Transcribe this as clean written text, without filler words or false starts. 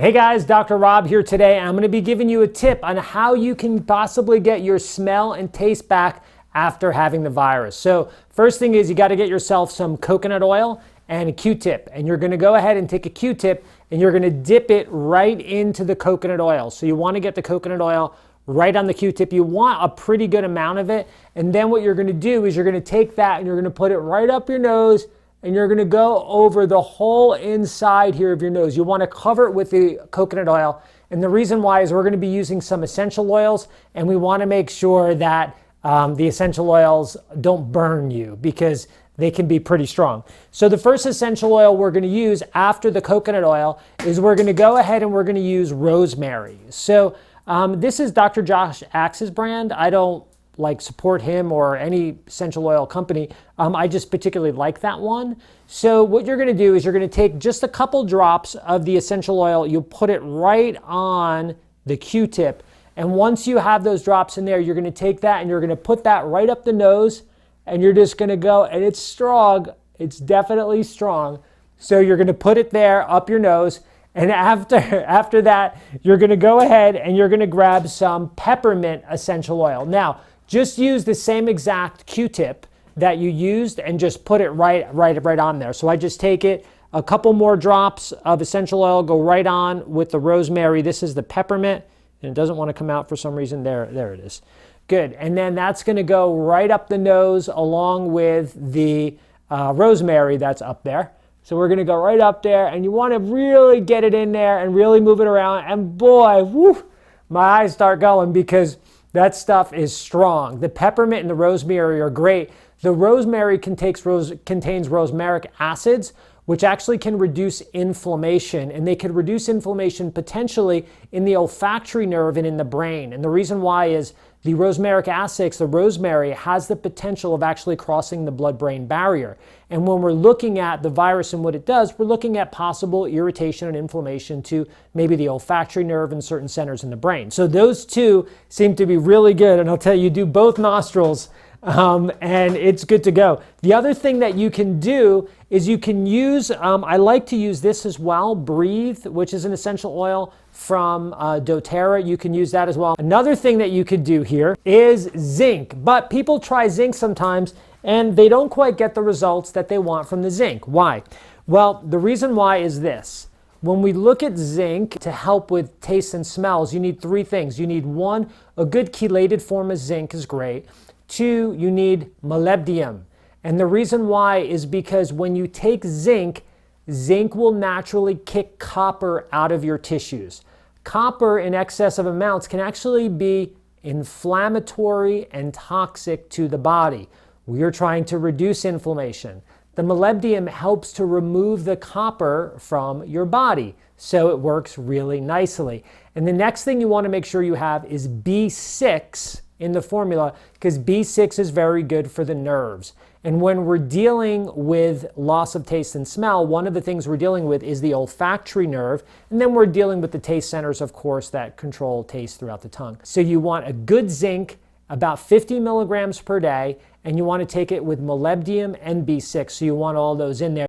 Hey guys, Dr. Rob here today. I'm going to be giving you a tip on how you can possibly get your smell and taste back after having the virus. So first thing is you got to get yourself some coconut oil and a Q-tip. And you're going to go ahead and take a Q-tip and you're going to dip it right into the coconut oil. So you want to get the coconut oil right on the Q-tip. You want a pretty good amount of it. And then what you're going to do is you're going to take that and you're going to put it right up your nose. And you're going to go over the whole inside here of your nose. You want to cover it with the coconut oil. And the reason why is we're going to be using some essential oils. And we want to make sure that the essential oils don't burn you because they can be pretty strong. So the first essential oil we're going to use after the coconut oil is we're going to go ahead and we're going to use rosemary. So this is Dr. Josh Axe's brand. I don't support him or any essential oil company. I just particularly like that one. So what you're going to do is you're going to take just a couple drops of the essential oil. You'll put it right on the Q-tip. And once you have those drops in there, you're going to take that and you're going to put that right up the nose. And you're just going to go, and it's strong. It's definitely strong. So you're going to put it there up your nose. And after that, you're going to go ahead and you're going to grab some peppermint essential oil. Now, just use the same exact Q-tip that you used and just put it right on there. So I just take it, a couple more drops of essential oil, go right on with the rosemary. This is the peppermint, and it doesn't want to come out for some reason. There it is. Good. And then that's going to go right up the nose along with the rosemary that's up there. So we're going to go right up there, and you want to really get it in there and really move it around. And boy, whoo, my eyes start going because that stuff is strong. The peppermint and the rosemary are great. The rosemary contains rosmaric acids, which actually can reduce inflammation. And they can reduce inflammation potentially in the olfactory nerve and in the brain. And the reason why is the rosmaric acids, the rosemary, has the potential of actually crossing the blood-brain barrier. And when we're looking at the virus and what it does, we're looking at possible irritation and inflammation to maybe the olfactory nerve and certain centers in the brain. So those two seem to be really good. And I'll tell you, do both nostrils and it's good to go. The other thing that you can do is you can use, I like to use this as well, Breathe, which is an essential oil from doTERRA. You can use that as well. Another thing that you could do here is zinc, but people try zinc sometimes and they don't quite get the results that they want from the zinc. Why? Well, the reason why is this. When we look at zinc to help with taste and smells, you need three things. You need one, a good chelated form of zinc is great. Two, you need molybdenum. And the reason why is because when you take zinc, zinc will naturally kick copper out of your tissues. Copper in excessive amounts can actually be inflammatory and toxic to the body. We are trying to reduce inflammation. The molybdenum helps to remove the copper from your body, so it works really nicely. And the next thing you want to make sure you have is B6 in the formula, because B6 is very good for the nerves. And when we're dealing with loss of taste and smell, one of the things we're dealing with is the olfactory nerve, and then we're dealing with the taste centers, of course, that control taste throughout the tongue. So you want a good zinc, about 50 milligrams per day, and you want to take it with molybdenum and B6, so you want all those in there.